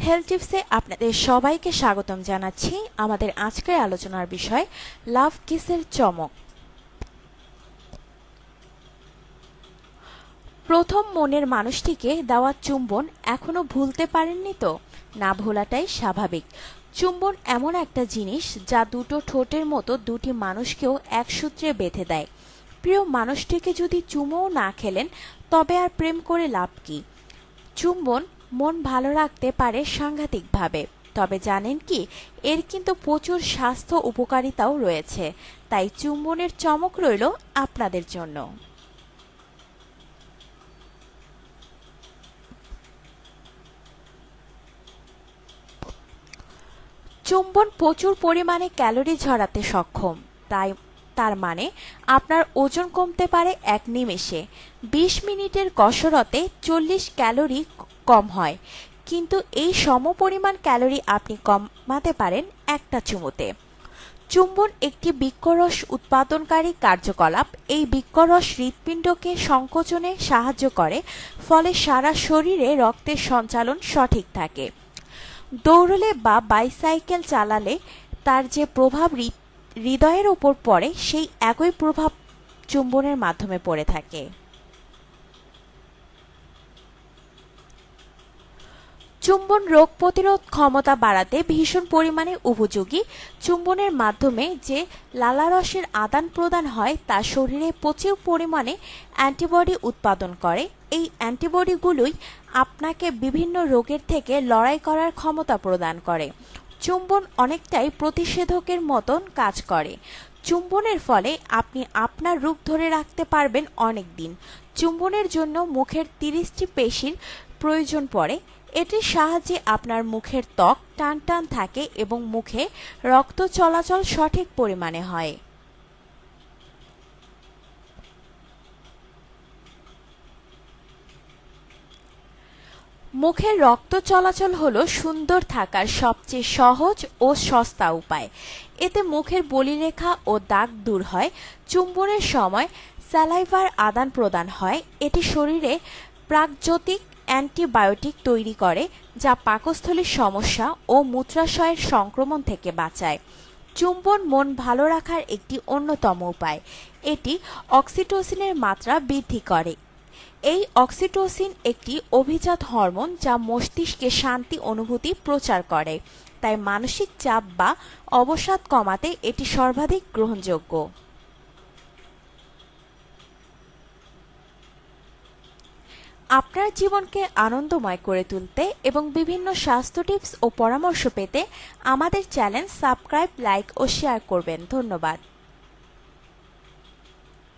Health টিপসে আপনাদের সবাইকে স্বাগতম জানাচ্ছি। আমাদের আজকের আলোচনার বিষয় লাভ কিসের চমক। প্রথম মনের মানুষটিকে দেওয়া চুম্বন এখনো ভুলতে পারেননি তো? না ভোলাটাই স্বাভাবিক। চুম্বন এমন একটা জিনিস যা দুটো ঠোঁটের মতো দুটি মানুষকেও এক সূত্রে বেঁধে দেয়। প্রিয় মানুষটিকে যদি চুমোও না খেলেন তবে আর প্রেম করে লাভ কি? চুম্বন মন ভালো রাখতে পারে সাংঘাতিকভাবে, তবে জানেন কি, এর কিন্তু প্রচুর স্বাস্থ্য উপকারিতাও রয়েছে। তাই চুম্বনের চমক রইল আপনাদের জন্য। চুম্বন প্রচুর পরিমাণে ক্যালোরি ঝরাতে সক্ষম। তার মানে আপনার ওজন কমতে পারে এক নিমেষে। 20 মিনিটের কসরতে 40 ক্যালোরি কম হয়, কিন্তু এই সমপরিমাণ ক্যালোরি আপনি কমাতে পারেন একটা চুমুতে। চুম্বন একটি বৃক্করস উৎপাদনকারী কার্যকলাপ। এই বৃক্করস হৃৎপিণ্ডকে সংকোচনে সাহায্য করে, ফলে সারা শরীরে রক্তের সঞ্চালন সঠিক থাকে। দৌড়লে বা বাইসাইকেল চালালে তার যে প্রভাব হৃদয়ের উপর পড়ে, সেই একই প্রভাব চুম্বনের মাধ্যমে পড়ে থাকে। চুম্বন রোগ প্রতিরোধ ক্ষমতা বাড়াতে ভীষণ পরিমাণে উপযোগী। চুম্বনের মাধ্যমে যে লালারসের আদান প্রদান হয় তা শরীরে প্রচুর পরিমাণে অ্যান্টিবডি উৎপাদন করে। এই অ্যান্টিবডিগুলোই আপনাকে বিভিন্ন রোগের থেকে লড়াই করার ক্ষমতা প্রদান করে। চুম্বন অনেকটাই প্রতিষেধকের মতন কাজ করে। চুম্বনের ফলে আপনি আপনার রূপ ধরে রাখতে পারবেন অনেক দিন। চুম্বনের জন্য মুখের 30টি পেশির প্রয়োজন পড়ে। এটির সাহায্যে আপনার মুখের ত্বক টান টান থাকে এবং মুখে রক্ত চলাচল সঠিক পরিমাণে হয়। মুখের রক্ত চলাচল হলো সুন্দর থাকার সবচেয়ে সহজ ও সস্তা উপায়। এতে মুখের বলিরেখা ও দাগ দূর হয়। চুম্বনের সময় স্যালাইভার আদান প্রদান হয়। এটি শরীরে প্রাকজ্যোতিক অ্যান্টিবায়োটিক তৈরি করে, যা পাকস্থলীর সমস্যা ও মূত্রাশয়ের সংক্রমণ থেকে বাঁচায়। চুম্বন মন ভালো রাখার একটি অন্যতম উপায়। এটি অক্সিটোসিনের মাত্রা বৃদ্ধি করে। এই অক্সিটোসিন একটি অভিজাত হরমোন যা মস্তিষ্কে শান্তি অনুভূতি প্রচার করে। তাই মানসিক চাপ বা অবসাদ কমাতে এটি সর্বাধিক গ্রহণযোগ্য। আপনার জীবনকে আনন্দময় করে তুলতে এবং বিভিন্ন স্বাস্থ্য টিপস ও পরামর্শ পেতে আমাদের চ্যানেল সাবস্ক্রাইব, লাইক ও শেয়ার করবেন। ধন্যবাদ।